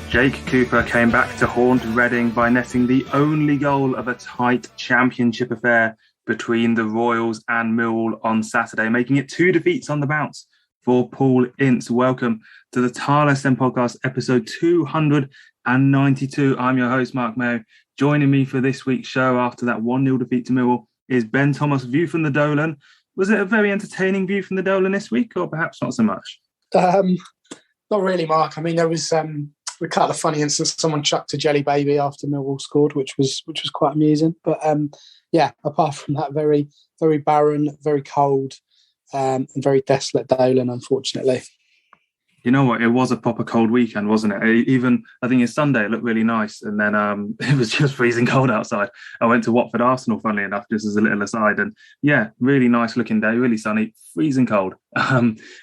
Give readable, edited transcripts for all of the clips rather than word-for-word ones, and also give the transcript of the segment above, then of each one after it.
Jake Cooper came back to haunt Reading by netting the only goal of a tight championship affair between the Royals and Millwall on Saturday, making it 2 defeats on the bounce for Paul Ince. Welcome to the Tilehurst podcast, episode 292. I'm your host, Marc Mayo. Joining me for this week's show after that 1-0 defeat to Millwall is Ben Thomas, view from the Dolan. Was it a very entertaining view from the Dolan this week, or perhaps not so much? Not really, Mark. I mean, there was... we cut the funny instance. Someone chucked a jelly baby after Millwall scored, which was quite amusing. But apart from that, very, very barren, very cold, and very desolate Dolan, unfortunately. You know what? It was a proper cold weekend, wasn't it? Even I think it's Sunday. It looked really nice, and then it was just freezing cold outside. I went to Watford Arsenal, funnily enough, just as a little aside, and yeah, really nice looking day, really sunny, freezing cold,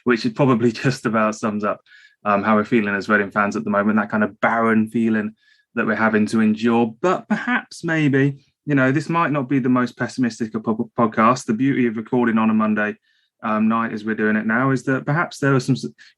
which is probably just about sums up how we're feeling as Reading fans at the moment, that kind of barren feeling that we're having to endure. But perhaps, maybe, this might not be the most pessimistic of podcasts. The beauty of recording on a Monday night as we're doing it now is that perhaps there are some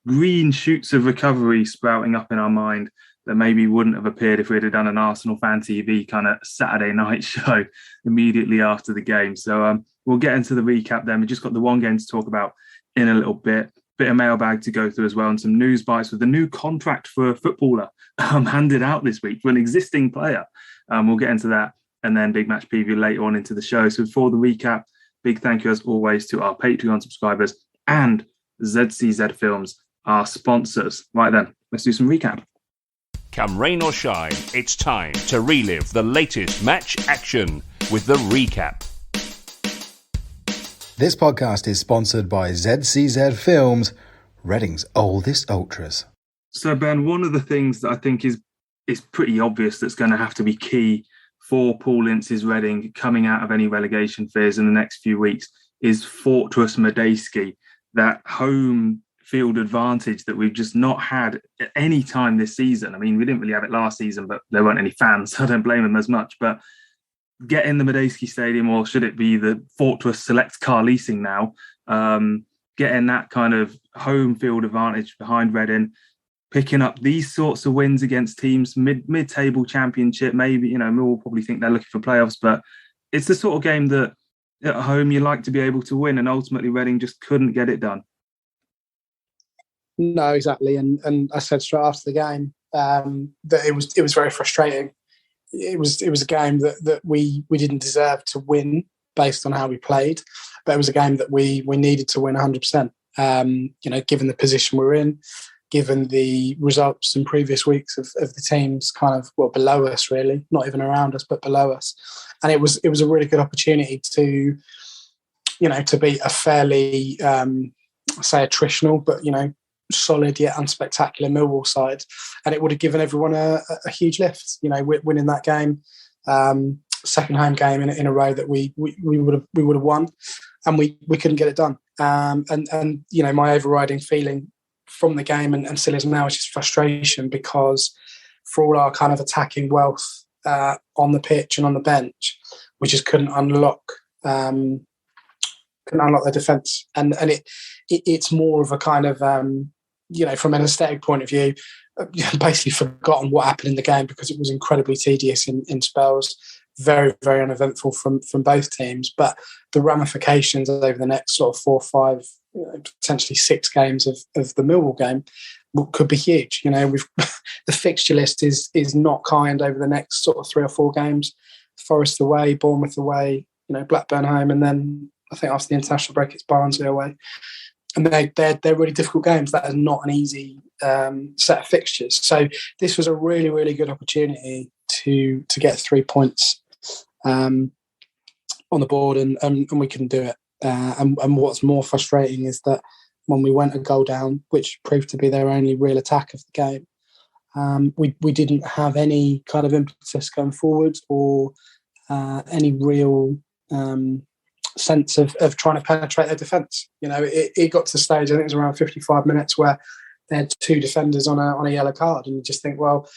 green shoots of recovery sprouting up in our mind that maybe wouldn't have appeared if we'd have done an Arsenal Fan TV kind of Saturday night show immediately after the game. So we'll get into the recap then. We've just got the one game to talk about in a little bit. Bit of mailbag to go through as well, and some Newsbites with a new contract for a footballer handed out this week for an existing player. We'll get into that, and then big match preview later on into the show. So before the recap, big thank you as always to our Patreon subscribers and ZCZ Films, our sponsors. Right then, let's do some recap. Come rain or shine, it's time to relive the latest match action with the recap. This podcast is sponsored by ZCZ Films, Reading's oldest ultras. So, Ben, one of the things that I think is pretty obvious that's going to have to be key for Paul Ince's Reading coming out of any relegation fears in the next few weeks is Fortress Medeski, that home field advantage that we've just not had at any time this season. I mean, we didn't really have it last season, but there weren't any fans, so I don't blame them as much. But get in the Medeski Stadium, or should it be the Fortress Select Car Leasing now, getting that kind of home field advantage behind Reading, picking up these sorts of wins against teams mid-table championship. Maybe, Millwall probably think they're looking for playoffs, but it's the sort of game that at home you like to be able to win, and ultimately Reading just couldn't get it done. No, exactly. And I said straight after the game that it was very frustrating. It was a game that we didn't deserve to win based on how we played, but it was a game that we needed to win 100%. Given the position we're in, given the results in previous weeks of the teams kind of below us, really, not even around us but below us, and it was a really good opportunity to beat a fairly say attritional but solid yet unspectacular Millwall side, and it would have given everyone a huge lift. Winning that game, second home game in a row that we would have won, and we couldn't get it done. And my overriding feeling from the game and still is now is just frustration, because for all our kind of attacking wealth on the pitch and on the bench, we just couldn't unlock their defence, and it's more of a kind of from an aesthetic point of view, basically forgotten what happened in the game because it was incredibly tedious in spells, very, very uneventful from both teams. But the ramifications over the next sort of 4 or 5, potentially 6 games of the Millwall game could be huge. The fixture list is not kind over the next sort of 3 or 4 games. Forest away, Bournemouth away, Blackburn home, and then I think after the international break it's Barnsley away. And they're really difficult games. That is not an easy set of fixtures. So this was a really, really good opportunity to get 3 points on the board, and we couldn't do it. And what's more frustrating is that when we went a goal down, which proved to be their only real attack of the game, we didn't have any kind of impetus going forward or any real sense of trying to penetrate their defence. It got to the stage, I think it was around 55 minutes, where they had 2 defenders on a yellow card, and you just think, well,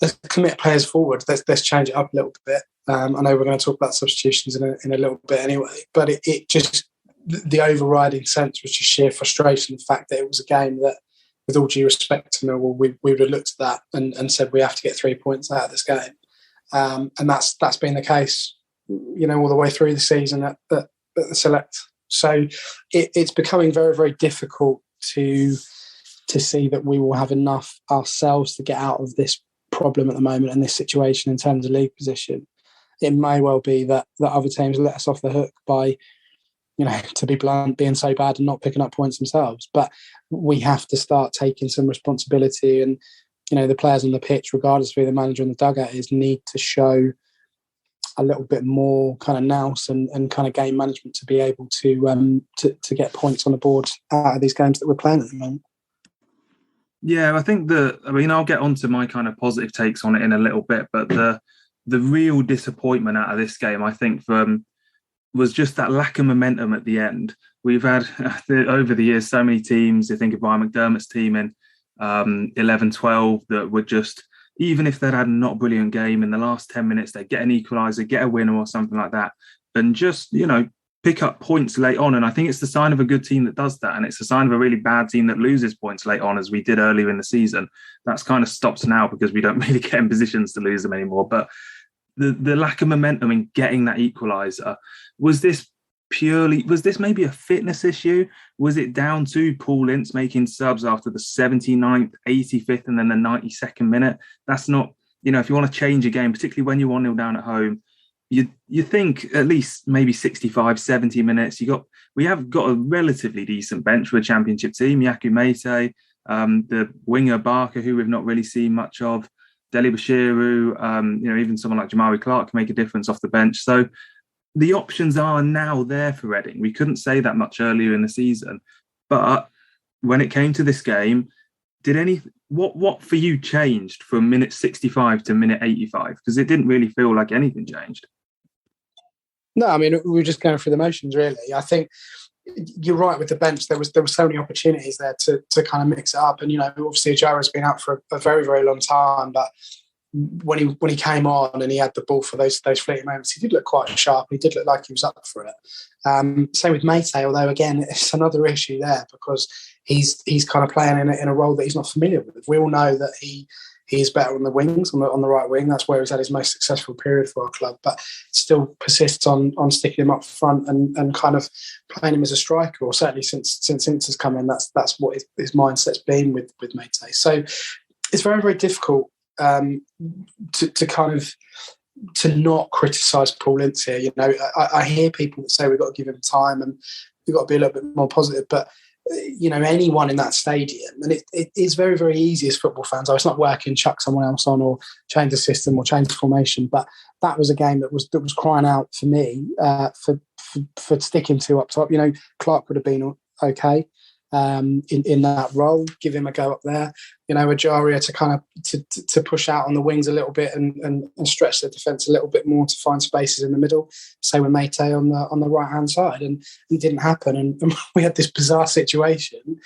let's commit players forward. Let's change it up a little bit. I know we're going to talk about substitutions in a little bit anyway, but it just, the overriding sense was just sheer frustration. The fact that it was a game that with all due respect to Millwall, we would have looked at that and said we have to get 3 points out of this game. And that's been the case, all the way through the season at the Select. So it's becoming very, very difficult to see that we will have enough ourselves to get out of this problem at the moment and this situation in terms of league position. It may well be that other teams let us off the hook by, to be blunt, being so bad and not picking up points themselves. But we have to start taking some responsibility, and the players on the pitch, regardless of who the manager in the dugout is, need to show a little bit more kind of nous and kind of game management to be able to get points on the board out of these games that we're playing at the moment. Yeah, I think I'll get onto my kind of positive takes on it in a little bit, but the real disappointment out of this game, I think, was just that lack of momentum at the end. We've had, over the years, so many teams. You think of Brian McDermott's team in 11-12 that were just, even if they'd had a not brilliant game, in the last 10 minutes, they'd get an equaliser, get a winner or something like that, and just, pick up points late on. And I think it's the sign of a good team that does that. And it's a sign of a really bad team that loses points late on, as we did earlier in the season. That's kind of stopped now because we don't really get in positions to lose them anymore. But the lack of momentum in getting that equaliser, was this maybe a fitness issue? Was it down to Paul Ince making subs after the 79th, 85th, and then the 92nd minute? That's not, if you want to change a game, particularly when you're 1-0 down at home, you think at least maybe 65, 70 minutes. We have got a relatively decent bench for a championship team. Yaku Mete, the winger Barker, who we've not really seen much of, Deli Bashiru, even someone like Jamari Clark can make a difference off the bench. So the options are now there for Reading. We couldn't say that much earlier in the season, but when it came to this game, what for you changed from minute 65 to minute 85? Because it didn't really feel like anything changed. No, I mean, we were just going through the motions, really. I think you're right with the bench. There was so many opportunities there to kind of mix it up. And, obviously Ajaro's been out for a very, very long time, but when he came on and he had the ball for those fleeting moments, he did look quite sharp. He did look like he was up for it. Same with Mete, although, again, it's another issue there because he's kind of playing in a role that he's not familiar with. We all know that he is better on the wings, on the right wing. That's where he's had his most successful period for our club, but still persists on sticking him up front and kind of playing him as a striker, or certainly since Ince has come in, that's what his mindset's been with Mete. So it's very, very difficult to kind of to not criticise Paul Ince here. I hear people that say we've got to give him time and we've got to be a little bit more positive, but anyone in that stadium, and it is very, very easy as football fans. It's not working, chuck someone else on or change the system or change the formation. But that was a game that was crying out for me for sticking two up top. Clark would have been okay in that role. Give him a go up there. Ajaria to kind of to push out on the wings a little bit and stretch the defence a little bit more to find spaces in the middle. Same with Mete on the right hand side, and it didn't happen. And we had this bizarre situation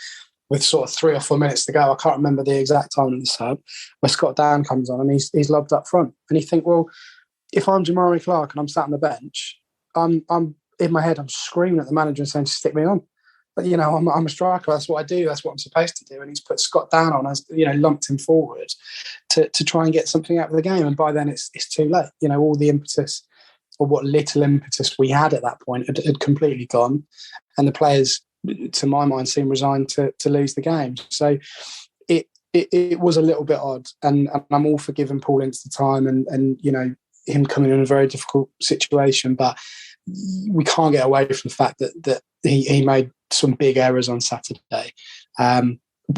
with sort of 3 or 4 minutes to go. I can't remember the exact time of the sub, where Scott Down comes on and he's lobbed up front. And you think, well, if I'm Jamari Clark and I'm sat on the bench, I'm in my head, I'm screaming at the manager and saying, stick me on. But, I'm a striker. That's what I do. That's what I'm supposed to do. And he's put Scott Down on, as lumped him forward to try and get something out of the game. And by then it's too late. All the impetus, or what little impetus we had at that point, had completely gone. And the players, to my mind, seemed resigned to lose the game. So it was a little bit odd. And I'm all for giving Paul Ince the time and him coming in a very difficult situation. But we can't get away from the fact that he made some big errors on Saturday.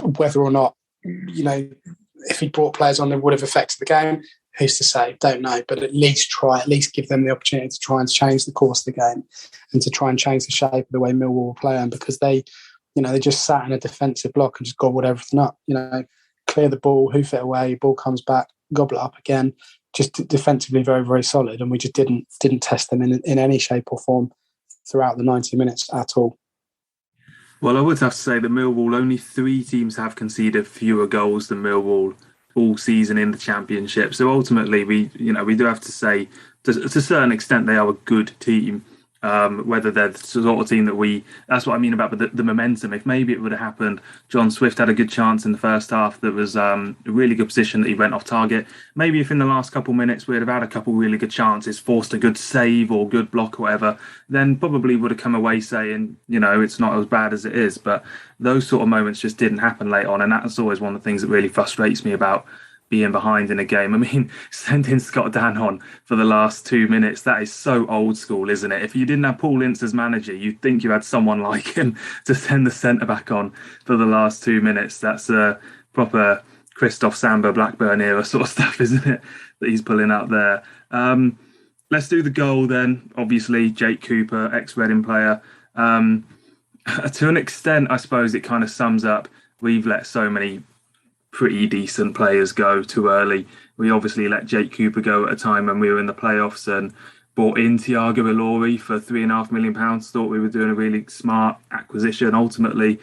Whether or not, if he brought players on that would have affected the game, who's to say? Don't know. But at least give them the opportunity to try and change the course of the game and to try and change the shape of the way Millwall were playing, because they just sat in a defensive block and just gobbled everything up. Clear the ball, hoof it away, ball comes back, gobble it up again. Just defensively very, very solid, and we just didn't test them in any shape or form throughout the 90 minutes at all. Well, I would have to say that Millwall, only 3 teams have conceded fewer goals than Millwall all season in the Championship. So ultimately, we do have to say, to a certain extent, they are a good team. Whether they're the sort of team that that's what I mean about the momentum. If maybe it would have happened, John Swift had a good chance in the first half. That was a really good position that he went off target. Maybe if in the last couple of minutes we'd have had a couple really good chances, forced a good save or good block or whatever, then probably would have come away saying, it's not as bad as it is. But those sort of moments just didn't happen late on. And that's always one of the things that really frustrates me about being behind in a game. I mean, sending Scott Dan on for the last 2 minutes, that is so old school, isn't it? If you didn't have Paul Ince as manager, you'd think you had someone like him to send the centre-back on for the last 2 minutes. That's a proper Christoph Samba Blackburn era sort of stuff, isn't it, that he's pulling out there. Let's do the goal then. Obviously, Jake Cooper, ex-Reading player. To an extent, I suppose it kind of sums up, we've let so many pretty decent players go too early. We obviously let Jake Cooper go at a time when we were in the playoffs and bought in Thiago Ilori for £3.5 million. Thought we were doing a really smart acquisition. Ultimately,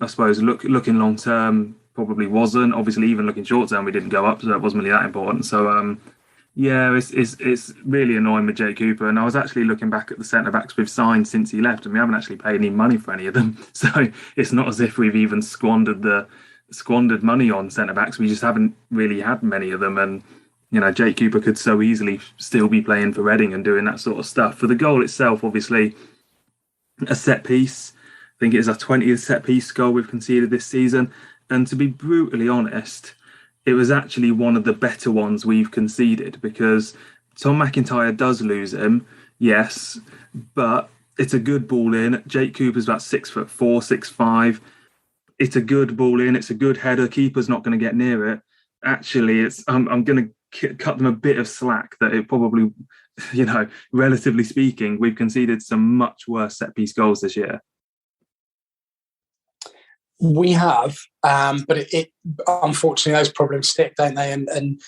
I suppose looking long term probably wasn't. Obviously, even looking short term, we didn't go up, so it wasn't really that important. So it's really annoying with Jake Cooper. And I was actually looking back at the centre backs we've signed since he left, and we haven't actually paid any money for any of them. So it's not as if we've even squandered money on centre-backs. We just haven't really had many of them. And, Jake Cooper could so easily still be playing for Reading and doing that sort of stuff. For the goal itself, obviously, a set-piece. I think it is our 20th set-piece goal we've conceded this season. And to be brutally honest, it was actually one of the better ones we've conceded, because Tom McIntyre does lose him, yes, but it's a good ball in. Jake Cooper's about 6'4", 6'5". It's a good ball in. It's a good header. Keeper's not going to get near it. Actually, I'm going to cut them a bit of slack that it probably, relatively speaking, we've conceded some much worse set-piece goals this year. We have, but it unfortunately those problems stick, don't they? And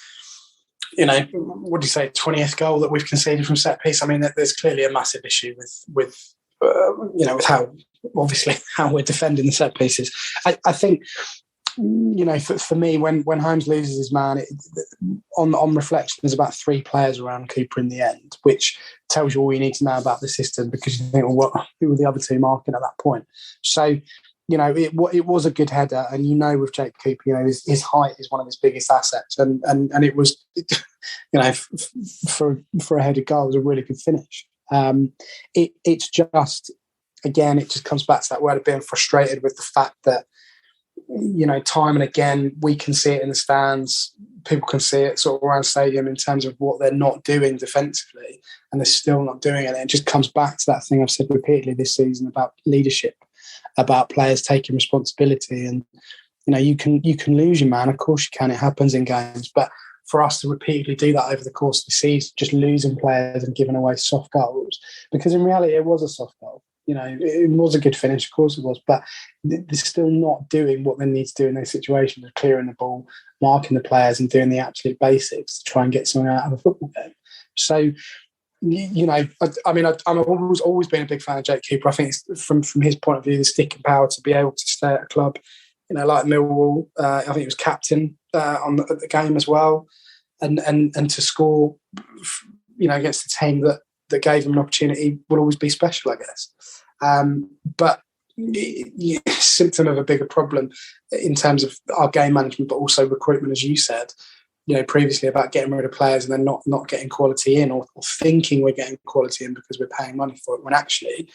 what do you say, 20th goal that we've conceded from set-piece? I mean, there's clearly a massive issue with how we're defending the set pieces. I think, for me, when Holmes loses his man, on reflection, there's about 3 players around Cooper in the end, which tells you all you need to know about the system, because you think, well, who were the other 2 marking at that point? So, it was a good header, and with Jake Cooper, his height is one of his biggest assets, and it was, for a headed goal, it was a really good finish. It's just, again, it just comes back to that word of being frustrated with the fact that, time and again, we can see it in the stands, people can see it sort of around stadium in terms of what they're not doing defensively, and they're still not doing it. And it just comes back to that thing I've said repeatedly this season about leadership, about players taking responsibility. And, you can lose your man, of course you can, it happens in games, but for us to repeatedly do that over the course of the season, just losing players and giving away soft goals, because in reality it was a soft goal. It was a good finish, of course it was, but they're still not doing what they need to do in those situations of clearing the ball, marking the players, and doing the absolute basics to try and get something out of a football game. So, I've always been a big fan of Jake Cooper. I think it's from his point of view, the sticking power to be able to stay at a club, like Millwall. I think he was captain at the game as well, and to score, against the team that gave him an opportunity will always be special, I guess. But symptom of a bigger problem in terms of our game management, but also recruitment, as you said, previously, about getting rid of players and then not getting quality in, or thinking we're getting quality in because we're paying money for it, when actually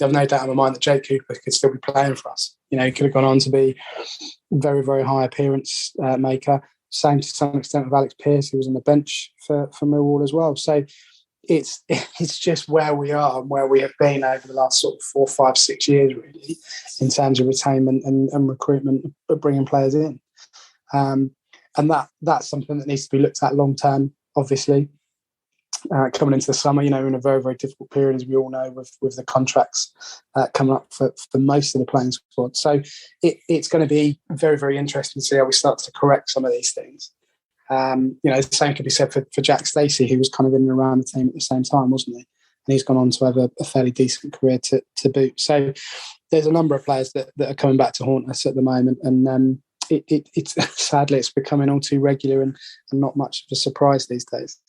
I have no doubt in my mind that Jake Cooper could still be playing for us. He could have gone on to be a very, very high appearance maker. Same to some extent with Alex Pearce, who was on the bench for Millwall as well. So it's just where we are and where we have been over the last sort of 4, 5, 6 years, really, in terms of retainment and recruitment, but bringing players in. And that's something that needs to be looked at long term, obviously. Coming into the summer, we're in a very, very difficult period, as we all know, with the contracts coming up for most of the playing squad. So it's going to be very, very interesting to see how we start to correct some of these things. The same could be said for Jack Stacey, who was kind of in and around the team at the same time, wasn't he? And he's gone on to have a fairly decent career to boot. So there's a number of players that are coming back to haunt us at the moment, and it's sadly it's becoming all too regular and not much of a surprise these days.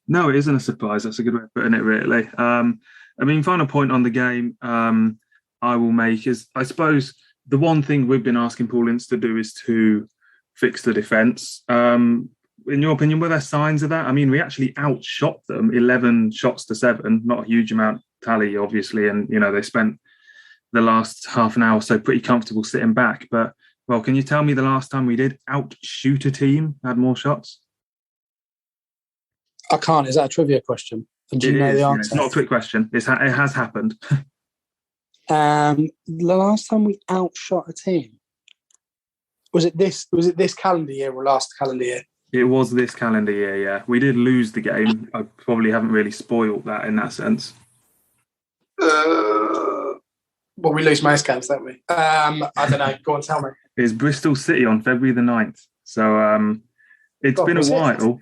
No, it isn't a surprise. That's a good way of putting it, really. I mean, final point on the game I will make is, I suppose, the one thing we've been asking Paul Ince to do is to fix the defence. In your opinion, were there signs of that? I mean, we actually outshot them 11 shots to 7, not a huge amount tally, obviously. And, they spent the last half an hour or so pretty comfortable sitting back. But, well, can you tell me the last time we did outshoot a team, had more shots? I can't. Is that a trivia question? And do you know the answer? It's not a quick question. It has happened. The last time we outshot a team, was it this calendar year or last calendar year? It was this calendar year, yeah. We did lose the game. I probably haven't really spoiled that in that sense. Well, we lose most games, don't we? I don't know. Go on, tell me. It's Bristol City on February the 9th. So it's been a while.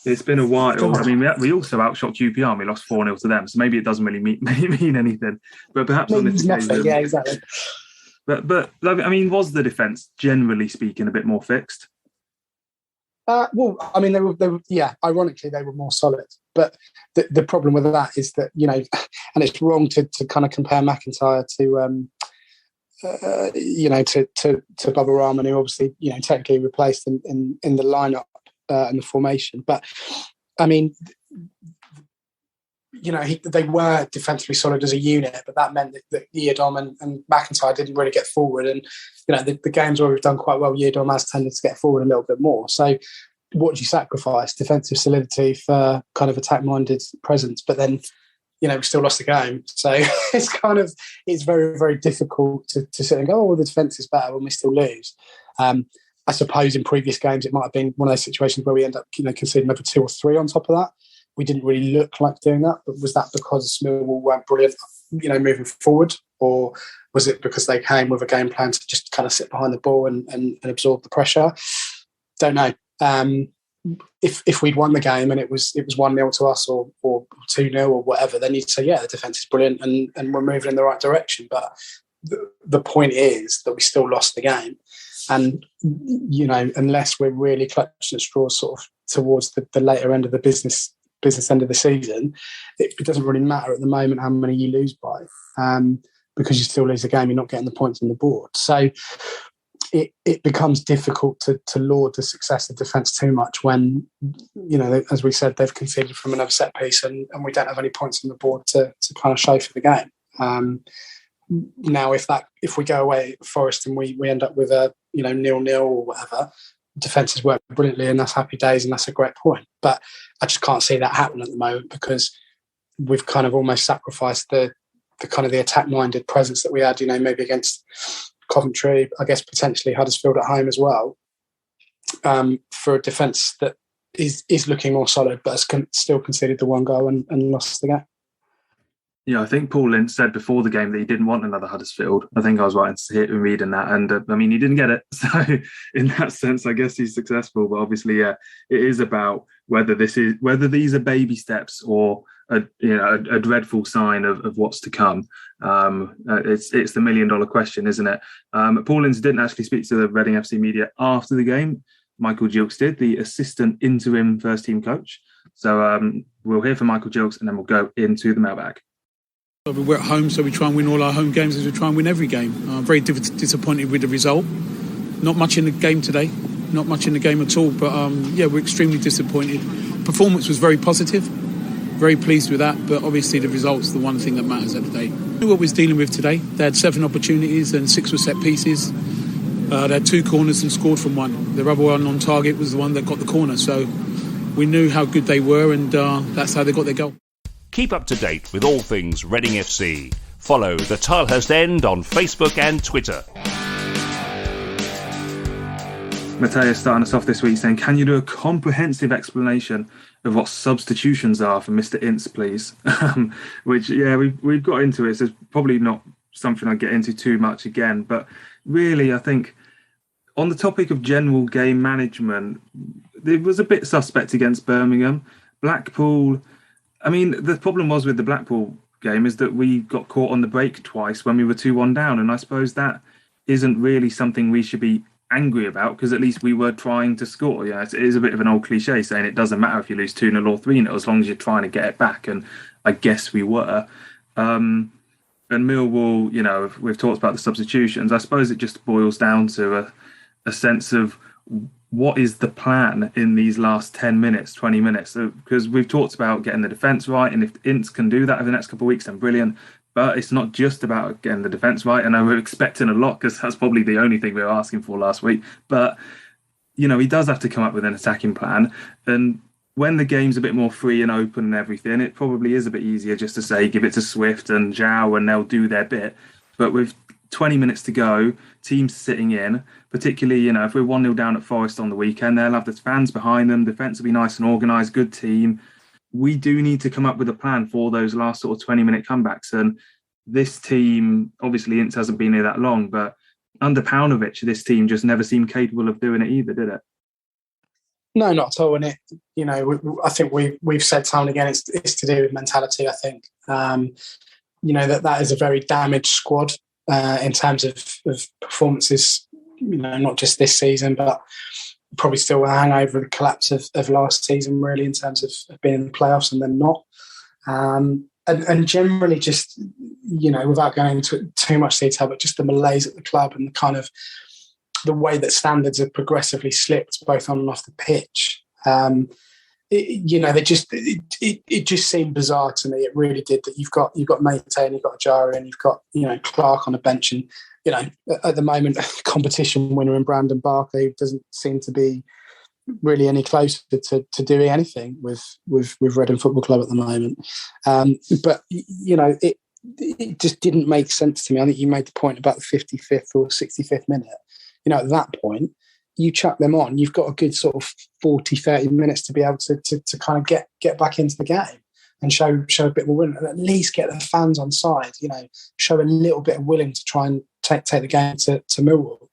It's been a while. I mean, we also outshot QPR and we lost 4-0 to them. So maybe it doesn't really mean anything. But perhaps on this occasion... Yeah, exactly. But I mean, was the defence, generally speaking, a bit more fixed? Well, I mean, they were, yeah, ironically, they were more solid. But the problem with that is that, and it's wrong to kind of compare McIntyre to, to Bubba Rahman, who obviously, technically replaced in the lineup and the formation. But, I mean, they were defensively solid as a unit, but that meant that Yiadom and McIntyre didn't really get forward. And, the games where we've done quite well, Yiadom has tended to get forward a little bit more. So what do you sacrifice? Defensive solidity for kind of attack-minded presence. But then, we still lost the game. So it's very, very difficult to sit and go, the defence is better when we still lose. I suppose in previous games, it might have been one of those situations where we end up, conceding maybe 2 or 3 on top of that. We didn't really look like doing that, but was that because Millwall weren't brilliant, moving forward? Or was it because they came with a game plan to just kind of sit behind the ball and absorb the pressure? Don't know. If we'd won the game and it was 1-0 to us or 2-0 or whatever, then you'd say, yeah, the defence is brilliant and we're moving in the right direction. But the point is that we still lost the game. And, unless we're really clutching at straws sort of towards the later end of the business end of the season, it doesn't really matter at the moment how many you lose by, because you still lose the game, you're not getting the points on the board. So it becomes difficult to laud the success of defence too much when, as we said, they've conceded from another set piece and we don't have any points on the board to kind of show for the game. Now, if we go away at Forest and we end up with a 0-0 or whatever, defences work brilliantly and that's happy days and that's a great point. But I just can't see that happen at the moment because we've kind of almost sacrificed the kind of the attack-minded presence that we had, maybe against Coventry, I guess potentially Huddersfield at home as well, for a defence that is looking more solid but has still conceded the 1 goal and lost the game. Yeah, I think Paul Ince said before the game that he didn't want another Huddersfield. I think I was right in reading that. And I mean, he didn't get it. So in that sense, I guess he's successful. But obviously, yeah, it is about whether these are baby steps or a dreadful sign of what's to come. It's the $1 million question, isn't it? Paul Ince didn't actually speak to the Reading FC media after the game. Michael Gilks did, the assistant interim first team coach. So we'll hear from Michael Gilks and then we'll go into the mailbag. We're at home, so we try and win all our home games as we try and win every game. I'm very disappointed with the result. Not much in the game today, not much in the game at all, but we're extremely disappointed. Performance was very positive, very pleased with that, but obviously the result's the one thing that matters at the day. What we was dealing with today, they had 7 opportunities and 6 were set pieces. They had 2 corners and scored from 1. The other one on target was the one that got the corner, so we knew how good they were and that's how they got their goal. Keep up to date with all things Reading FC. Follow the Tilehurst End on Facebook and Twitter. Mateus starting us off this week saying, can you do a comprehensive explanation of what substitutions are for Mr. Ince, please? Which, yeah, we've got into it, so it's probably not something I get into too much again. But really, I think on the topic of general game management, it was a bit suspect against Birmingham. Blackpool... I mean, the problem was with the Blackpool game is that we got caught on the break twice when we were 2-1 down. And I suppose that isn't really something we should be angry about, because at least we were trying to score. Yeah, it is a bit of an old cliche saying it doesn't matter if you lose 2-0 or 3-0 as long as you're trying to get it back, and I guess we were. And Millwall, we've talked about the substitutions. I suppose it just boils down to a sense of what is the plan in these last 10 minutes, 20 minutes? Because we've talked about getting the defence right, and if Ince can do that over the next couple of weeks, then brilliant. But it's not just about getting the defence right. And I we're expecting a lot, because that's probably the only thing we were asking for last week. But, he does have to come up with an attacking plan. And when the game's a bit more free and open and everything, it probably is a bit easier just to say, give it to Swift and Zhao and they'll do their bit. But with 20 minutes to go, teams sitting in, particularly, if we're 1-0 down at Forest on the weekend, they'll have the fans behind them. Defence will be nice and organised, good team. We do need to come up with a plan for those last sort of 20-minute comebacks. And this team, obviously, Ince hasn't been here that long, but under Paunovic, this team just never seemed capable of doing it either, did it? No, not at all. And I think we've said time and again, it's to do with mentality. I think that is a very damaged squad in terms of performances. Not just this season, but probably still a hangover of the collapse of last season, really, in terms of being in the playoffs and then not. And generally, just without going into too much detail, but just the malaise at the club and the kind of the way that standards have progressively slipped both on and off the pitch. It just seemed bizarre to me. It really did. That you've got Mate and you've got Jara and you've got Clark on a bench, and at the moment competition winner in Brandon Barker, who doesn't seem to be really any closer to doing anything with Reading Football Club at the moment. But it just didn't make sense to me. I think you made the point about the 55th or 65th minute. At that point, you chuck them on, you've got a good sort of 40, 30 minutes to be able to kind of get back into the game and show a bit more willing, and at least get the fans on side, show a little bit of willing to try and take the game to Millwall.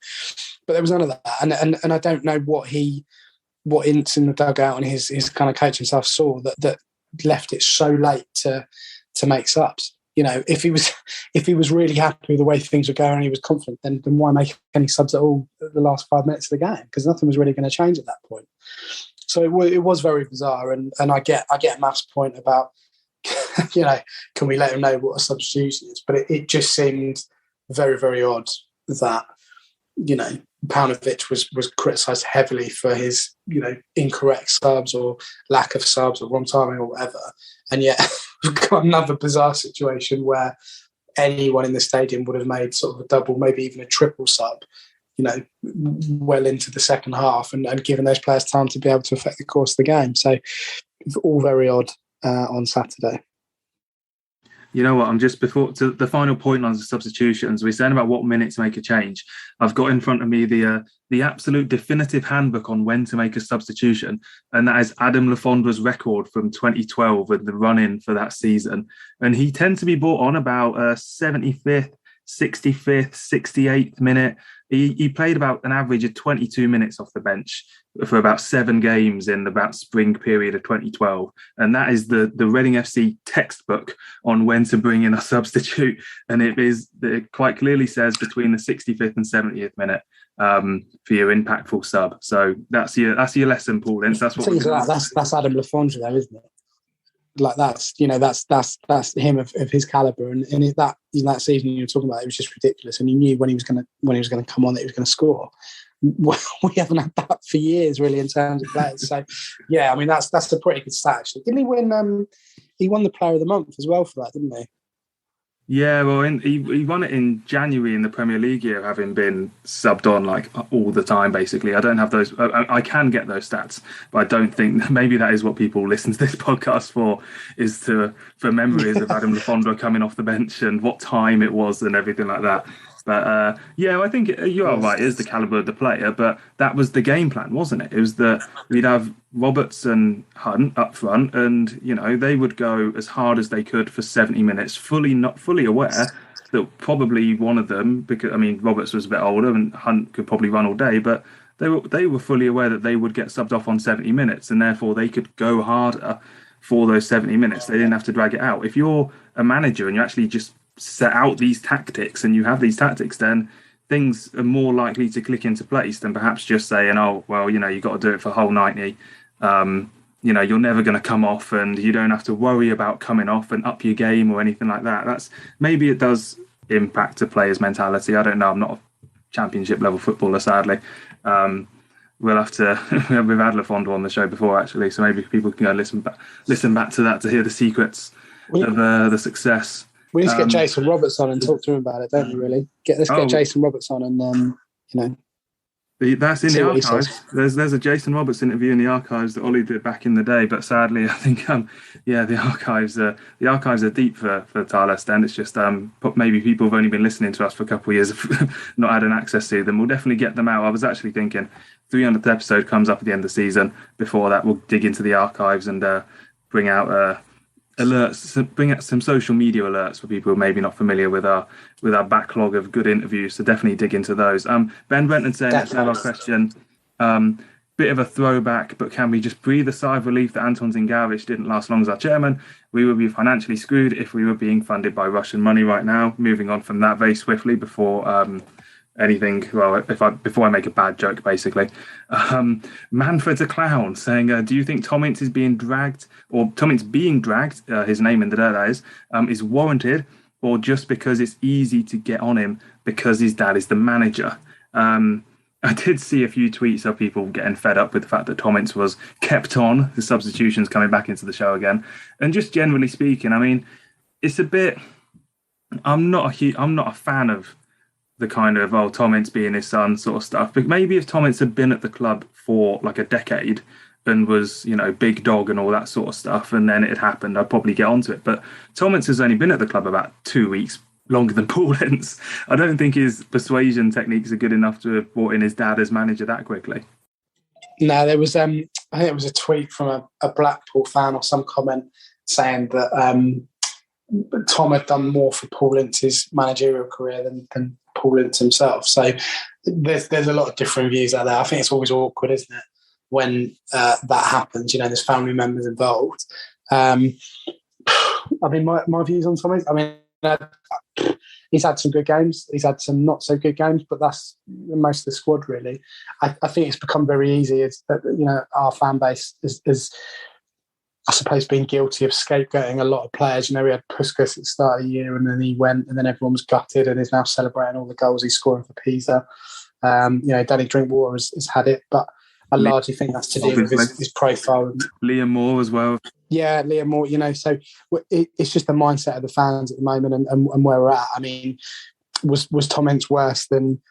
But there was none of that. And I don't know what Ince in the dugout and his kind of coaching staff saw that left it so late to make subs. If he was really happy with the way things were going and he was confident, then why make any subs at all at the last 5 minutes of the game? Because nothing was really going to change at that point. So it was very bizarre, and I get Matt's point about can we let him know what a substitution is? But it just seemed very, very odd that Paunovic was criticised heavily for his incorrect subs or lack of subs or wrong timing or whatever, and yet we've got another bizarre situation where anyone in the stadium would have made sort of a double, maybe even a triple sub, well into the second half, and given those players time to be able to affect the course of the game. So it's all very odd on Saturday. You know what? I'm just before to the final point on the substitutions. We're saying about what minutes make a change. I've got in front of me the absolute definitive handbook on when to make a substitution, and that is Adam Lafondre's record from 2012 with the run-in for that season. And he tends to be brought on about 75th, 65th, 68th minute. He played about an average of 22 minutes off the bench for about 7 games in about spring period of 2012. And that is the Reading FC textbook on when to bring in a substitute. And it quite clearly says between the 65th and 70th minute for your impactful sub. So that's your lesson, Paul. That's what that's Adam Lafondre there, isn't it? Like that's him of his caliber, and in that season you were talking about, it was just ridiculous, and you knew when he was going to come on that he was going to score. We haven't had that for years, really, in terms of players. So yeah, I mean that's a pretty good stat actually. Didn't he win? He won the Player of the Month as well for that, didn't he? Yeah, well, he won it in January in the Premier League year, having been subbed on like all the time, basically. I don't have those. I can get those stats, but I don't think maybe that is what people listen to this podcast for, is for memories of Adam Lafondre coming off the bench and what time it was and everything like that. But yeah, I think you are right. It is the calibre of the player, but that was the game plan, wasn't it? It was that we'd have Roberts and Hunt up front, and they would go as hard as they could for 70 minutes, not fully aware that probably one of them, because Roberts was a bit older and Hunt could probably run all day, but they were fully aware that they would get subbed off on 70 minutes, and therefore they could go harder for those 70 minutes. They didn't have to drag it out. If you're a manager and you actually just set out these tactics and you have these tactics, then things are more likely to click into place than perhaps just saying, oh, well, you've got to do it for the whole 90. You're never going to come off, and you don't have to worry about coming off and up your game or anything like that. Maybe it does impact a player's mentality. I don't know. I'm not a championship level footballer, sadly. We'll have to. We've had LaFondre on the show before, actually, so maybe people can go listen back to that to hear the secrets of the success. We need to get Jason Roberts on and talk to him about it, don't we? Really, get Jason Roberts on, and that's in the archives. There's a Jason Roberts interview in the archives that Ollie did back in the day, but sadly, I think the archives are deep for Tilehurst, and it's just maybe people have only been listening to us for a couple of years, not had an access to them. We'll definitely get them out. I was actually thinking 300th episode comes up at the end of the season. Before that, we'll dig into the archives and bring out alerts, bring out some social media alerts for people who may be not familiar with our backlog of good interviews. So definitely dig into those. Ben Brenton saying, let's have our question. Bit of a throwback, but can we just breathe a sigh of relief that Anton Zingarevich didn't last long as our chairman? We would be financially screwed if we were being funded by Russian money right now. Moving on from that very swiftly before anything. Well, before I make a bad joke, basically. Manfred's a clown saying, do you think Tom Ince is being dragged, his name in the dirt is warranted, or just because it's easy to get on him because his dad is the manager? I did see a few tweets of people getting fed up with the fact that Tom Ince was kept on, the substitutions coming back into the show again. And just generally speaking, I mean, it's a bit... I'm not a fan of the kind of, Tom Ince being his son sort of stuff. But maybe if Tom Ince had been at the club for like a decade and was, big dog and all that sort of stuff, and then it had happened, I'd probably get onto it. But Tom Ince has only been at the club about 2 weeks, longer than Paul Ince. I don't think his persuasion techniques are good enough to have brought in his dad as manager that quickly. No, there was, I think it was a tweet from a Blackpool fan or some comment saying that Tom had done more for Paul Ince's managerial career than Paul Ince himself. So there's a lot of different views out there. I think it's always awkward, isn't it, when that happens? There's family members involved. I mean, my views on Tom Ince, I mean, he's had some good games. He's had some not so good games, but that's most of the squad, really. I think it's become very easy. Our fan base is I suppose, been guilty of scapegoating a lot of players. We had Puskas at the start of the year, and then he went, and then everyone was gutted, and is now celebrating all the goals he's scoring for Pisa. Danny Drinkwater has had it, but I largely think that's to do with his profile. Liam Moore as well. Yeah, Liam Moore. So it's just the mindset of the fans at the moment, and where we're at. I mean, was Tom Ince worse than,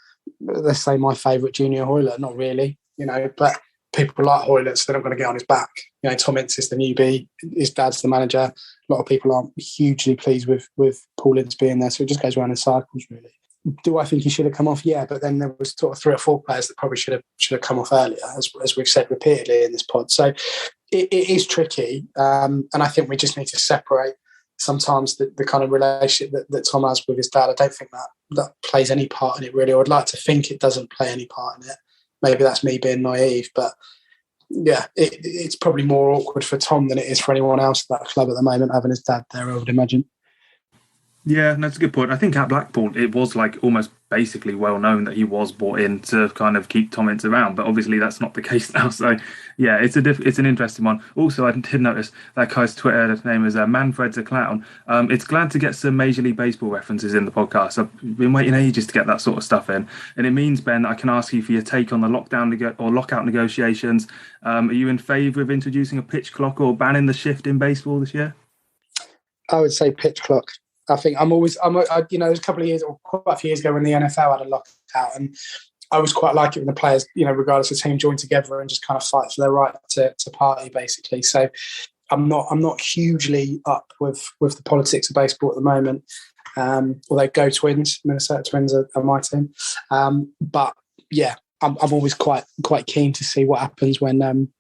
let's say, my favourite Junior Hoyler? Not really, but people like Hoyler, so they're not going to get on his back. Tom Ince is the newbie, his dad's the manager. A lot of people aren't hugely pleased with Paul Ince being there, so it just goes around in cycles, really. Do I think he should have come off? Yeah, but then there was sort of 3 or 4 players that probably should have come off earlier, as we've said repeatedly in this pod. So it is tricky, and I think we just need to separate sometimes the kind of relationship that Tom has with his dad. I don't think that plays any part in it, really. I would like to think it doesn't play any part in it. Maybe that's me being naive, but yeah, it's probably more awkward for Tom than it is for anyone else at that club at the moment, having his dad there, I would imagine. Yeah, that's a good point. I think at Blackpool, it was like almost basically well known that he was brought in to kind of keep Tom Ince around, but obviously that's not the case now. So yeah, it's an interesting one. Also, I did notice that guy's Twitter name is Manfred's a clown. It's glad to get some Major League Baseball references in the podcast. I've been waiting ages to get that sort of stuff in, and it means, Ben, I can ask you for your take on the lockout negotiations. Are you in favour of introducing a pitch clock or banning the shift in baseball this year? I would say pitch clock. I think there's a couple of years, or quite a few years ago, when the NFL had a lockout, and I was quite like it when the players, regardless of team, joined together and just kind of fight for their right to party, basically. So I'm not hugely up with the politics of baseball at the moment. Although Go Twins, Minnesota Twins are my team. But yeah, I'm always quite keen to see what happens when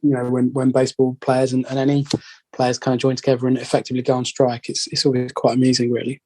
when baseball players and any players kind of join together and effectively go on strike. It's always quite amusing, really.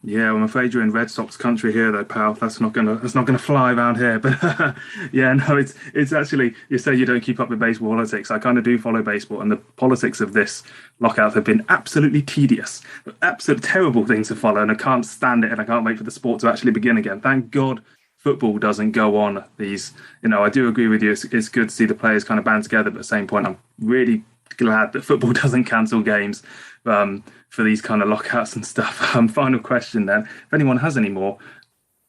Yeah, I'm afraid you're in Red Sox country here, though, pal. That's not gonna fly around here. But yeah, no, it's actually, you say you don't keep up with baseball politics. I kind of do follow baseball, and the politics of this lockout have been absolutely tedious, absolute terrible things to follow, and I can't stand it, and I can't wait for the sport to actually begin again. Thank God football doesn't go on these. I do agree with you. It's good to see the players kind of band together, but at the same point, I'm really glad that football doesn't cancel games. For these kind of lockouts and stuff. Final question then. If anyone has any more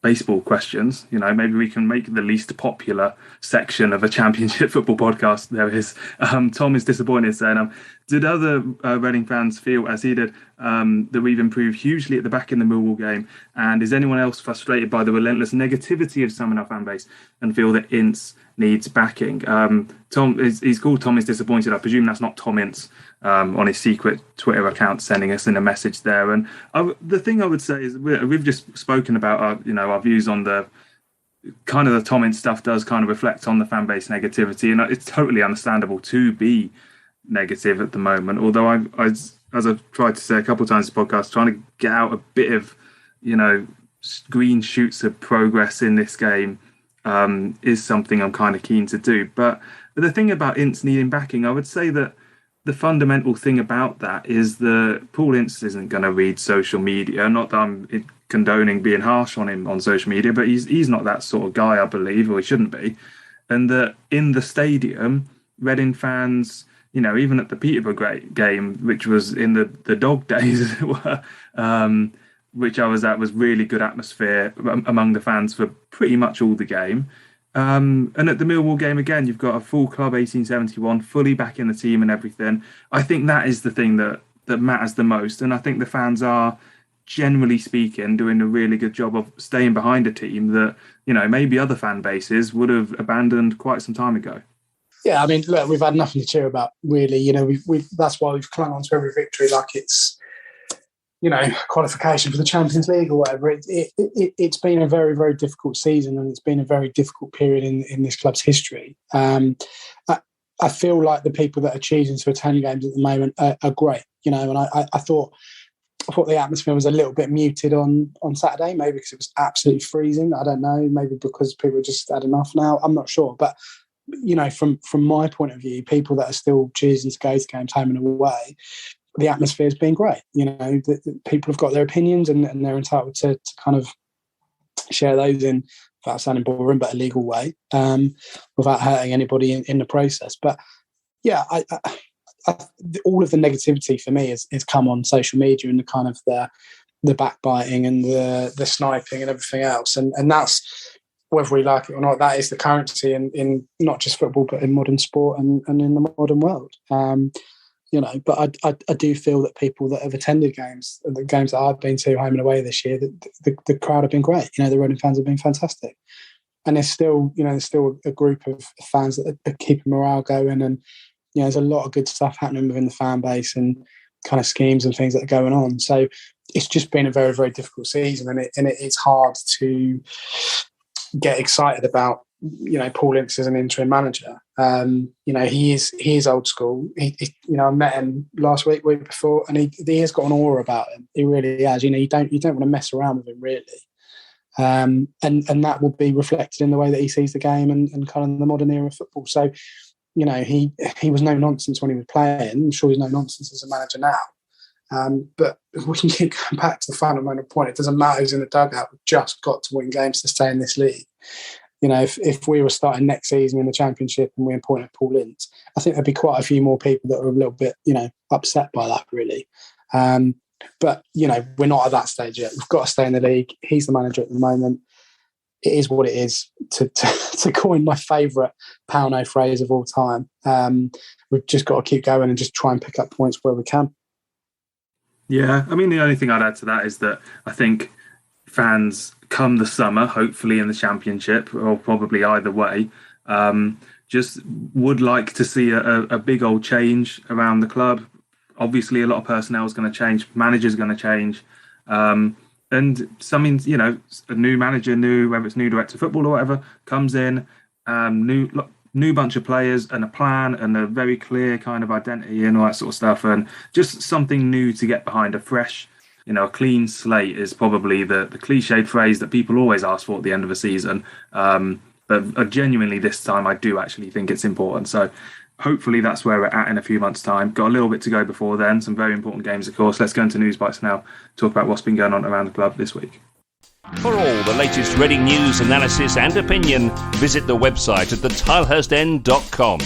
baseball questions, maybe we can make the least popular section of a championship football podcast there is. Tom is disappointed, saying, did other Reading fans feel, as he did, that we've improved hugely at the back in the Millwall game? And is anyone else frustrated by the relentless negativity of some in our fan base and feel that Ince needs backing? Tom, he's called Tom is disappointed. I presume that's not Tom Ince on his secret Twitter account sending us in a message there. And the thing I would say is we've just spoken about our views on the kind of the Tom Ince stuff does kind of reflect on the fan base negativity, and it's totally understandable to be negative at the moment. Although I as I've tried to say a couple of times in the podcast, trying to get out a bit of green shoots of progress in this game is something I'm kind of keen to do. But the thing about Ince needing backing, I would say that the fundamental thing about that is that Paul Ince isn't going to read social media. Not that I'm condoning being harsh on him on social media, but he's not that sort of guy, I believe, or he shouldn't be. And that in the stadium, Reading fans, even at the Peterborough game, which was in the dog days, as it were, which I was at, was really good atmosphere among the fans for pretty much all the game. And at the Millwall game again, you've got a full club 1871, fully back in the team and everything. I think that is the thing that matters the most. And I think the fans are, generally speaking, doing a really good job of staying behind a team that, maybe other fan bases would have abandoned quite some time ago. Yeah, I mean, look, we've had nothing to cheer about, really. We've that's why we've clung on to every victory like it's, qualification for the Champions League or whatever. It's been a very, very difficult season, and it's been a very difficult period in this club's history. I feel like the people that are choosing to attend games at the moment are great, and I thought the atmosphere was a little bit muted on Saturday, maybe because it was absolutely freezing. I don't know, maybe because people just had enough now. I'm not sure. But, from my point of view, people that are still choosing to go to games home and away, the atmosphere has been great. The people have got their opinions and they're entitled to kind of share those in, without sounding boring, but a legal way, without hurting anybody in the process. But yeah, I all of the negativity for me has come on social media and the kind of the backbiting and the sniping and everything else. And that's, whether we like it or not, that is the currency in not just football, but in modern sport and in the modern world. But I do feel that people that have attended games, the games that I've been to home and away this year, the crowd have been great. The Reading fans have been fantastic. And there's still a group of fans that are keeping morale going. And, there's a lot of good stuff happening within the fan base and kind of schemes and things that are going on. So it's just been a very, very difficult season. And it's hard to get excited about, Paul Ince as an interim manager. He is old school. I met him last week before, and he has got an aura about him. He really has. You don't want to mess around with him, really. And that will be reflected in the way that he sees the game and kind of the modern era of football. So, he was no nonsense when he was playing. I'm sure he's no nonsense as a manager now. But we can keep going back to the fundamental point. It doesn't matter who's in the dugout. We've just got to win games to stay in this league. If we were starting next season in the Championship and we appointed Paul Ince, I think there'd be quite a few more people that are a little bit, upset by that, really. But, we're not at that stage yet. We've got to stay in the league. He's the manager at the moment. It is what it is, to coin my favourite Pauno phrase of all time. We've just got to keep going and just try and pick up points where we can. Yeah, I mean, the only thing I'd add to that is that I think fans come the summer, hopefully in the Championship, or probably either way, just would like to see a big old change around the club. Obviously, a lot of personnel is going to change, managers are going to change. And something, a new manager, whether it's new director of football or whatever, comes in, new bunch of players and a plan and a very clear kind of identity and all that sort of stuff, and just something new to get behind, a fresh a clean slate is probably the cliched phrase that people always ask for at the end of a season. But genuinely this time, I do actually think it's important. So hopefully that's where we're at in a few months' time. Got a little bit to go before then. Some very important games, of course. Let's go into Newsbites now, talk about what's been going on around the club this week. For all the latest Reading news, analysis and opinion, visit the website at thetilehurstend.com.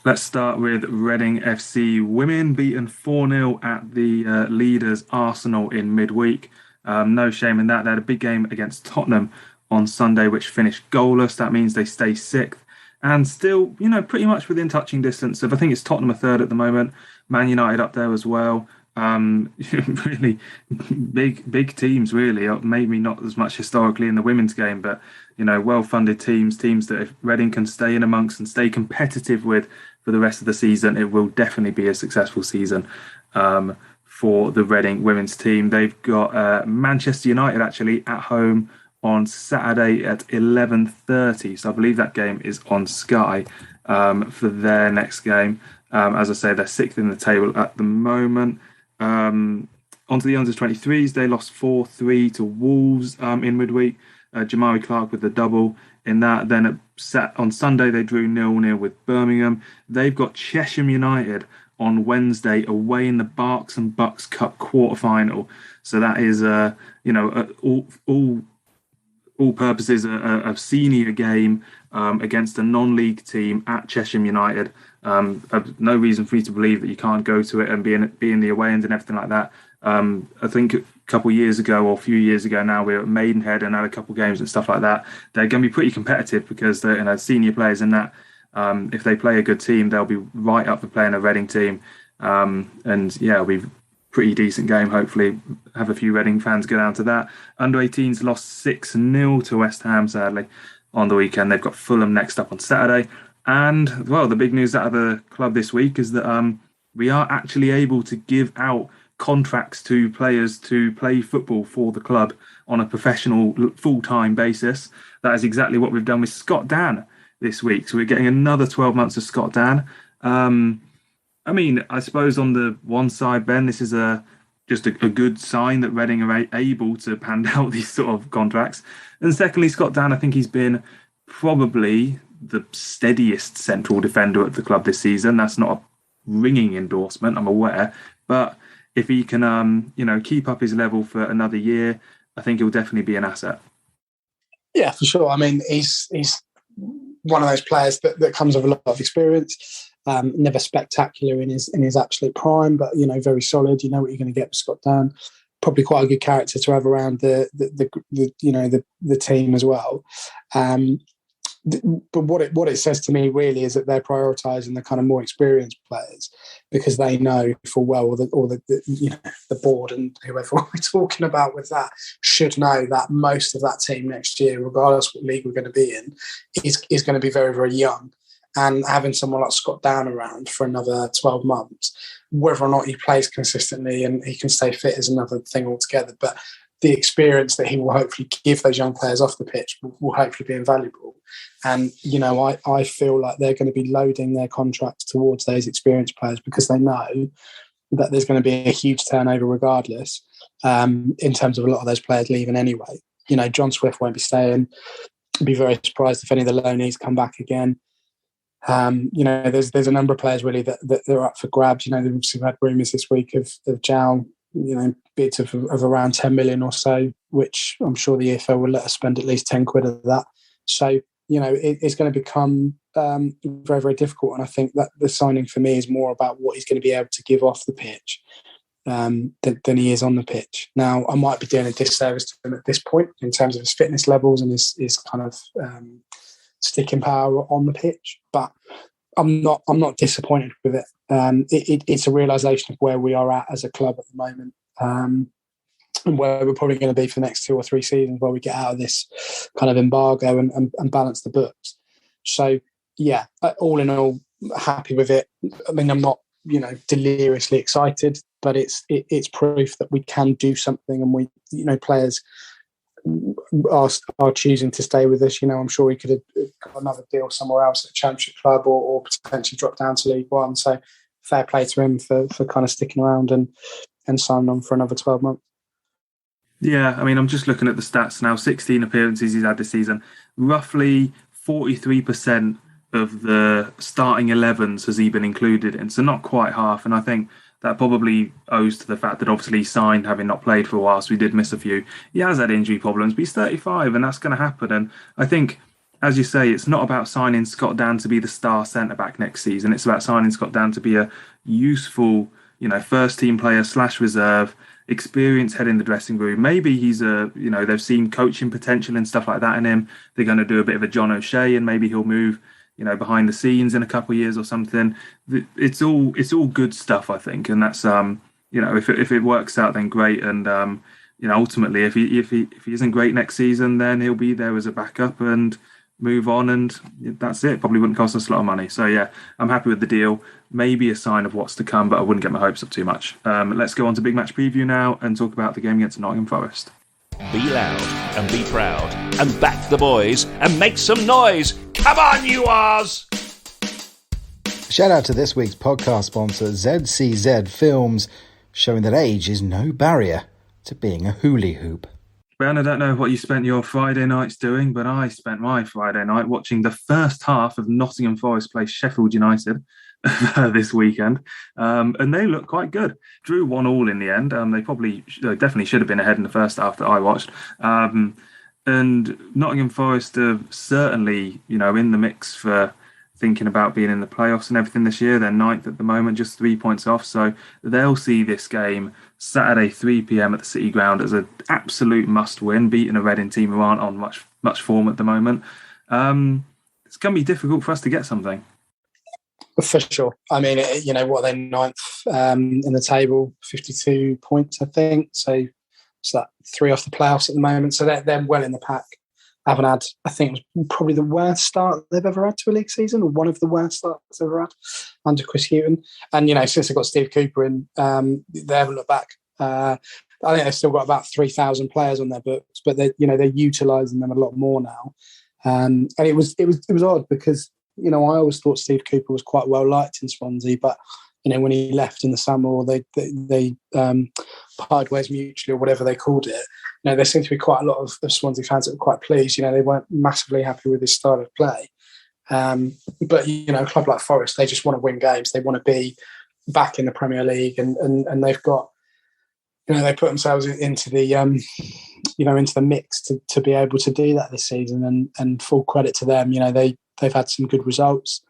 Let's start with Reading FC women, beaten 4-0 at the leaders Arsenal in midweek. No shame in that. They had a big game against Tottenham on Sunday, which finished goalless. That means they stay sixth and still, pretty much within touching distance of, I think it's Tottenham a third at the moment, Man United up there as well. Really big teams, really. Maybe not as much historically in the women's game, but, well-funded teams that if Reading can stay in amongst and stay competitive with for the rest of the season, it will definitely be a successful season for the Reading women's team. They've got Manchester United actually at home on Saturday at 11:30. So I believe that game is on Sky for their next game. As I say, they're sixth in the table at the moment. Onto the under-23s, they lost 4-3 to Wolves in midweek. Jamari Clark with the double in that. Then on Sunday, they drew 0-0 with Birmingham. They've got Chesham United on Wednesday away in the Berks and Bucks Cup quarter-final. So that is, all purposes a senior game against a non-league team at Chesham United. I've no reason for you to believe that you can't go to it and be in the away end and everything like that. I think a couple of years ago or a few years ago now, we were at Maidenhead and had a couple of games and stuff like that. They're going to be pretty competitive because they're senior players in that. If they play a good team, they'll be right up for playing a Reading team. And yeah, it'll be a pretty decent game. Hopefully have a few Reading fans go down to that. Under-18s lost 6-0 to West Ham, sadly, on the weekend. They've got Fulham next up on Saturday. And, well, the big news out of the club this week is that we are actually able to give out contracts to players to play football for the club on a professional, full-time basis. That is exactly what we've done with Scott Dan this week. So we're getting another 12 months of Scott Dan. I suppose on the one side, Ben, this is just a good sign that Reading are able to hand out these sort of contracts. And secondly, Scott Dan, I think he's been probably the steadiest central defender at the club this season. That's not a ringing endorsement, I'm aware. But if he can, keep up his level for another year, I think he'll definitely be an asset. Yeah, for sure. I mean, he's one of those players that comes with a lot of experience. Never spectacular in his absolute prime, but very solid. You know what you're going to get with Scott Dan. Probably quite a good character to have around the team as well. But what it says to me really is that they're prioritising the kind of more experienced players because they know full well, or the board and whoever we're talking about with that should know that most of that team next year, regardless what league we're going to be in, is going to be very, very young. And having someone like Scott Dan around for another 12 months, whether or not he plays consistently and he can stay fit is another thing altogether. But the experience that he will hopefully give those young players off the pitch will hopefully be invaluable. And, I feel like they're going to be loading their contracts towards those experienced players because they know that there's going to be a huge turnover regardless in terms of a lot of those players leaving anyway. John Swift won't be staying. I'd be very surprised if any of the loanees come back again. There's a number of players really that are up for grabs. We've had rumours this week of Jal, bids of around 10 million or so, which I'm sure the EFL will let us spend at least 10 quid of that. So, it's going to become very, very difficult. And I think that the signing for me is more about what he's going to be able to give off the pitch than he is on the pitch. Now, I might be doing a disservice to him at this point in terms of his fitness levels and his kind of sticking power on the pitch, but I'm not disappointed with it. It's a realisation of where we are at as a club at the moment, and where we're probably going to be for the next 2 or 3 seasons, where we get out of this kind of embargo and balance the books. So yeah, all in all, happy with it. I mean, I'm not deliriously excited, but it's proof that we can do something, and we players are choosing to stay with us. I'm sure he could have got another deal somewhere else at a championship club or potentially drop down to League One. So fair play to him for kind of sticking around and and sign on for another 12 months. Yeah, I mean, I'm just looking at the stats now. 16 appearances he's had this season. Roughly 43% of the starting 11s has he been included in, so not quite half. And I think that probably owes to the fact that obviously he signed having not played for a while, so he did miss a few. He has had injury problems, but he's 35 and that's going to happen. And I think, as you say, it's not about signing Scott Dan to be the star centre-back next season. It's about signing Scott Dan to be a useful, first-team player / reserve, experience head in the dressing room. Maybe he's they've seen coaching potential and stuff like that in him. They're going to do a bit of a John O'Shea and maybe he'll move behind the scenes in a couple of years or something. It's all good stuff, I think, and that's if it works out, then great. And ultimately, if he isn't great next season, then he'll be there as a backup and move on, and that's it. Probably wouldn't cost us a lot of money. So yeah, I'm happy with the deal. Maybe a sign of what's to come, but I wouldn't get my hopes up too much. Let's go on to big match preview now and talk about the game against Nottingham Forest. Be loud and be proud and back the boys and make some noise. Come on, you R's! Shout out to this week's podcast sponsor, ZCZ Films, showing that age is no barrier to being a hula hoop. Ben, I don't know what you spent your Friday nights doing, but I spent my Friday night watching the first half of Nottingham Forest play Sheffield United this weekend, and they look quite good. Drew 1-1 in the end. They definitely should have been ahead in the first half that I watched. And Nottingham Forest are certainly, in the mix for thinking about being in the playoffs and everything this year. They're 9th at the moment, just 3 points off. So they'll see this game Saturday, 3 p.m. at the City Ground as an absolute must-win, beating a Reading team who aren't on much form at the moment. It's going to be difficult for us to get something. For sure. I mean, what, they're 9th in the table, 52 points, I think. So it's that 3 off the playoffs at the moment. So they're well in the pack. Haven't had, I think it was probably the worst start they've ever had to a league season, or one of the worst starts they've ever had under Chris Hughton. And, since they've got Steve Cooper in, they haven't looked back. I think they've still got about 3,000 players on their books, but they're utilising them a lot more now. And it was odd because, I always thought Steve Cooper was quite well liked in Swansea, but when he left in the summer, or they parted ways mutually, or whatever they called it, there seemed to be quite a lot of Swansea fans that were quite pleased. They weren't massively happy with his style of play, but a club like Forest, they just want to win games. They want to be back in the Premier League, and they've got, they put themselves into the into the mix to be able to do that this season, and full credit to them. They've had some good results.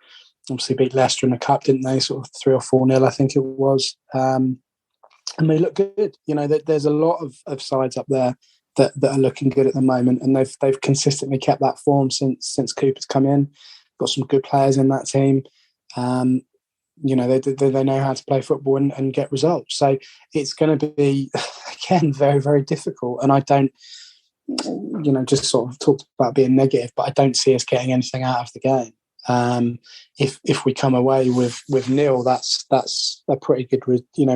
Obviously beat Leicester in the Cup, didn't they? Sort of 3 or 4-0, I think it was. And they look good. There's a lot of sides up there that are looking good at the moment, and they've consistently kept that form since Cooper's come in. Got some good players in that team. They know how to play football and get results. So it's going to be, again, very, very difficult. And I don't, just sort of talked about being negative, but I don't see us getting anything out of the game. If we come away with nil, that's a pretty good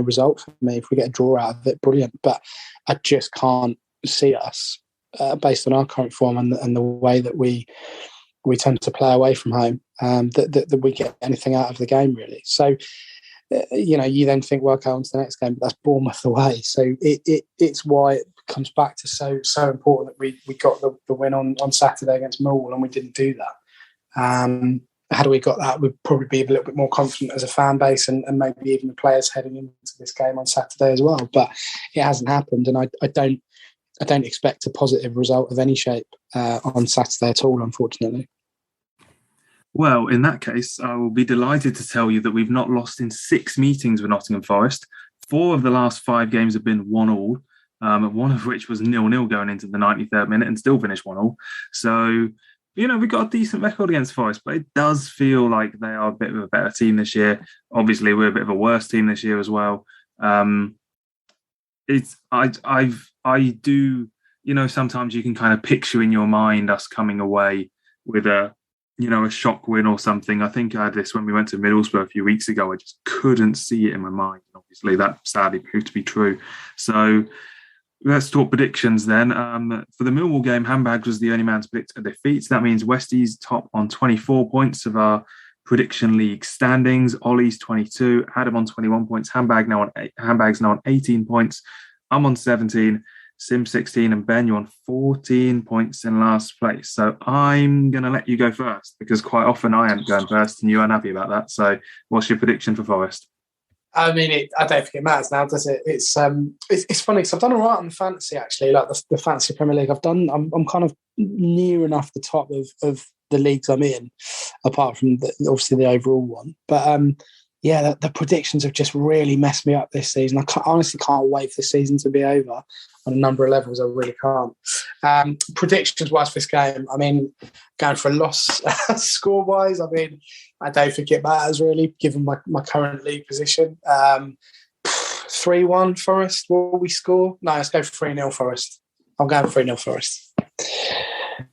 result for me. If we get a draw out of it, brilliant. But I just can't see us, based on our current form and the way that we tend to play away from home, that we get anything out of the game, really. So you then think, well, okay, on to the next game, but that's Bournemouth away. So it's why it comes back to so important that we got the win on Saturday against Millwall, and we didn't do that. Had we got that, we'd probably be a little bit more confident as a fan base, and maybe even the players heading into this game on Saturday as well. But it hasn't happened, and I don't expect a positive result of any shape on Saturday at all, unfortunately. Well, in that case, I will be delighted to tell you that we've not lost in 6 meetings with Nottingham Forest. 4 of the last 5 games have been 1-1, one of which was 0-0 going into the 93rd minute and still finished 1-1. So, we've got a decent record against Forest, but it does feel like they are a bit of a better team this year. Obviously, we're a bit of a worse team this year as well. I do, sometimes you can kind of picture in your mind us coming away with a shock win or something. I think I had this when we went to Middlesbrough a few weeks ago. I just couldn't see it in my mind. Obviously, that sadly proved to be true. So let's talk predictions then. For the Millwall game, Handbags was the only man to predict a defeat. So that means Westies top on 24 points of our Prediction League standings. Ollie's 22, Adam on 21 points, Handbag's now on 18 points. I'm on 17, Sim 16, and Ben, you're on 14 points in last place. So I'm going to let you go first because quite often I am going first and you aren't happy about that. So what's your prediction for Forest? I mean, I don't think it matters now, does it? It's funny because I've done all right on the fantasy, actually, like the fantasy Premier League. I'm kind of near enough the top of the leagues I'm in, apart from obviously the overall one. But the predictions have just really messed me up this season. I honestly can't wait for the season to be over on a number of levels. I really can't. Predictions-wise for this game, I mean, going for a loss score-wise, I mean, I don't think it matters really, given my current league position. 3-1 Forest, what will we score? No, let's go for 3-0 Forest. I'm going 3-0 Forest.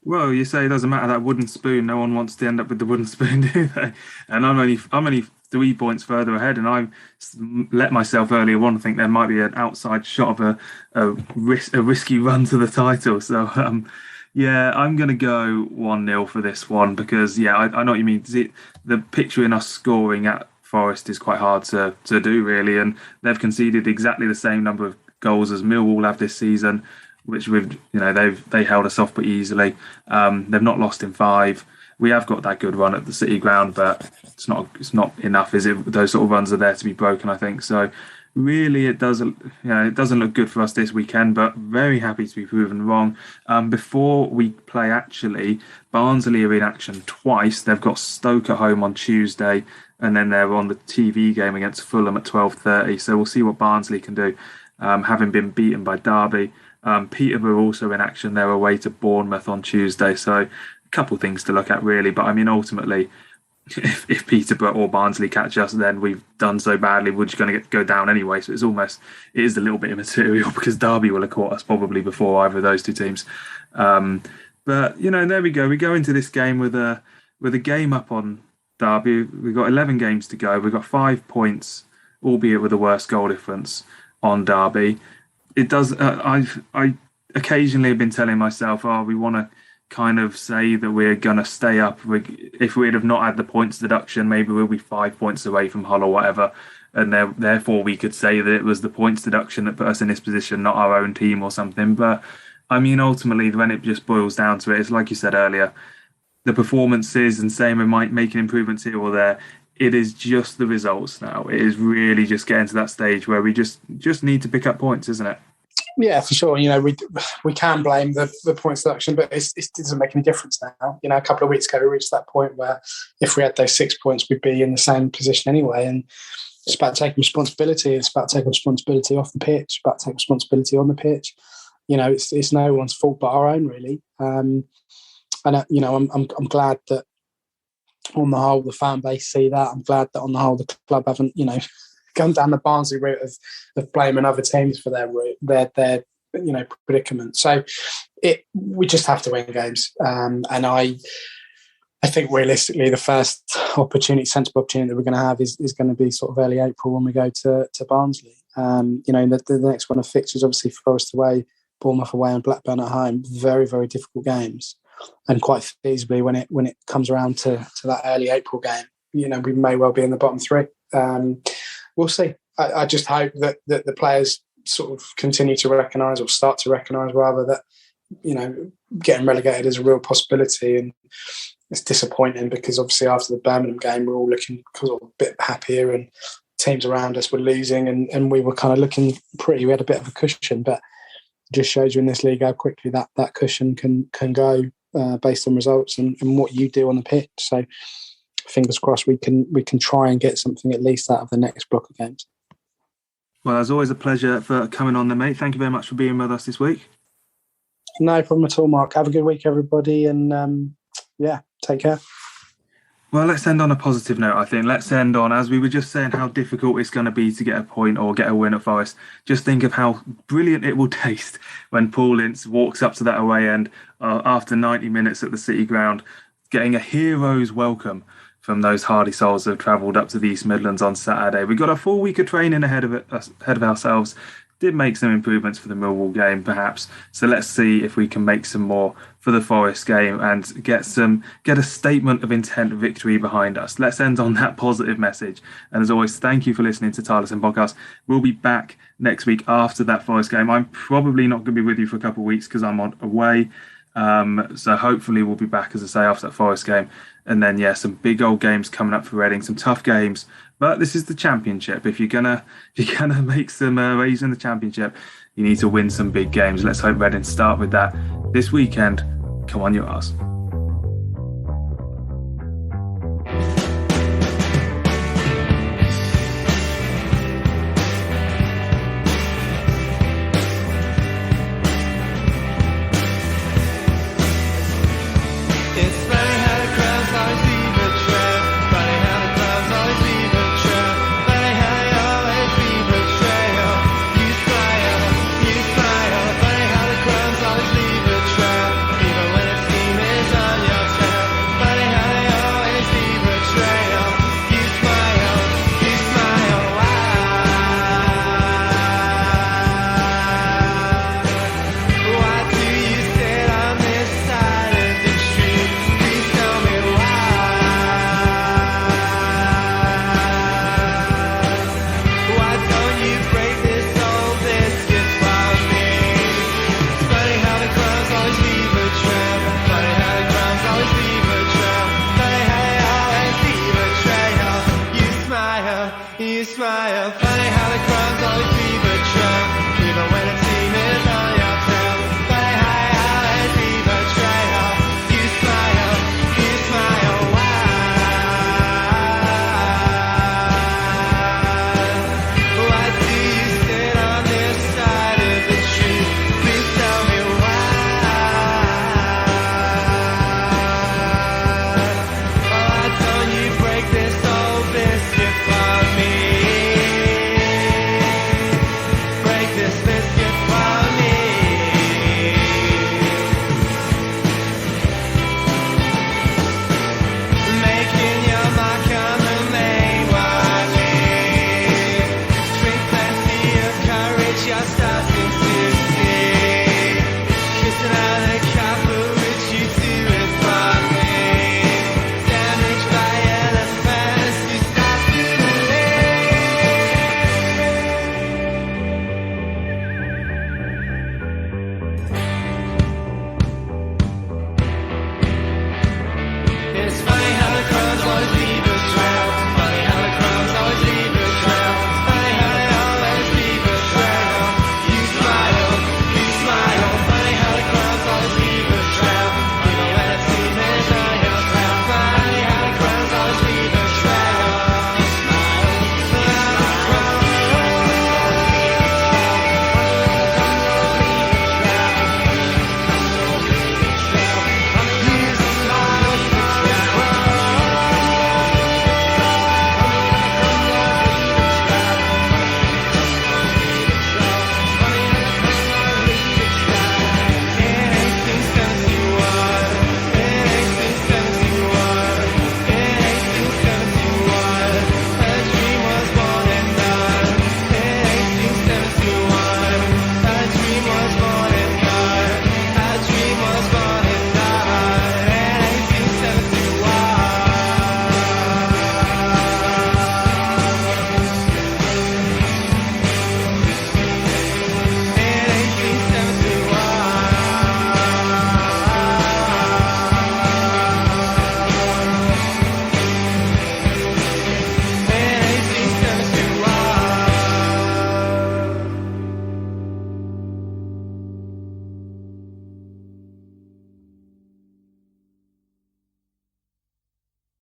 Well, you say it doesn't matter that wooden spoon. No one wants to end up with the wooden spoon, do they? And I'm only 3 points further ahead, and I let myself earlier on think there might be an outside shot of a risky run to the title. So I'm going to go 1-0 for this one because I know what you mean. The picture in us scoring at Forest is quite hard to do really, and they've conceded exactly the same number of goals as Millwall have this season, which they held us off pretty easily. They've not lost in 5. We have got that good run at the City Ground, but it's not enough, is it? Those sort of runs are there to be broken, I think. So really, it doesn't look good for us this weekend, but very happy to be proven wrong. Before we play, actually, Barnsley are in action twice. They've got Stoke at home on Tuesday, and then they're on the TV game against Fulham at 12:30. So we'll see what Barnsley can do, having been beaten by Derby. Peterborough also in action. They're away to Bournemouth on Tuesday. So a couple things to look at, really. But I mean, ultimately, if Peterborough or Barnsley catch us, then we've done so badly, we're just going to go down anyway. So it is a little bit immaterial because Derby will have caught us probably before either of those two teams. But there we go. We go into this game with a game up on Derby. We've got 11 games to go. We've got 5 points, albeit with a worse goal difference on Derby. It does. I occasionally have been telling myself, we want to kind of say that we're going to stay up. If we'd have not had the points deduction, maybe we'll be 5 points away from Hull or whatever. And therefore we could say that it was the points deduction that put us in this position, not our own team or something. But I mean, ultimately, when it just boils down to it, it's like you said earlier, the performances and saying we might make improvements here or there, it is just the results now. It is really just getting to that stage where we just need to pick up points, isn't it? Yeah, for sure. We can blame the points deduction, but it doesn't make any difference now. A couple of weeks ago, we reached that point where if we had those 6 points, we'd be in the same position anyway. And it's about taking responsibility. It's about taking responsibility off the pitch. It's about taking responsibility on the pitch. It's no one's fault but our own, really. And I'm glad that on the whole the fan base see that. I'm glad that on the whole the club haven't gone down the Barnsley route of blaming other teams for their predicament. So we just have to win games. And I think realistically the first sensible opportunity that we're going to have is going to be sort of early April when we go to Barnsley. The next one of fixtures, obviously Forest away, Bournemouth away and Blackburn at home. Very, very difficult games. And quite feasibly when it comes around to that early April game, we may well be in the bottom 3. We'll see. I just hope that the players sort of continue to recognise or start to recognise rather that, getting relegated is a real possibility. And it's disappointing because obviously after the Birmingham game, we're all looking a bit happier and teams around us were losing and we were kind of looking pretty. We had a bit of a cushion, but it just shows you in this league how quickly that cushion can go based on results and what you do on the pitch. So fingers crossed we can try and get something at least out of the next block of games. Well, as always, a pleasure for coming on there, mate. Thank you very much for being with us this week. No problem at all, Mark. Have a good week, everybody, and take care. Well, let's end on a positive note, I think. Let's end on, as we were just saying, how difficult it's going to be to get a point or get a win at Forest. Just think of how brilliant it will taste when Paul Ince walks up to that away end after 90 minutes at the City Ground, getting a hero's welcome from those hardy souls that have travelled up to the East Midlands on Saturday. We've got a full week of training ahead of ourselves did make some improvements for the Millwall game, perhaps. So let's see if we can make some more for the Forest game and get a statement of intent victory behind us. Let's end on that positive message. And as always, thank you for listening to Tilehurst Podcast. We'll be back next week after that Forest game. I'm probably not going to be with you for a couple of weeks because I'm away. So hopefully we'll be back, as I say, after that Forest game. And then, yeah, some big old games coming up for Reading, some tough games. But this is the Championship. If you're gonna make some waves in the Championship, you need to win some big games. Let's hope Reading start with that this weekend. Come on, you arse. You smile.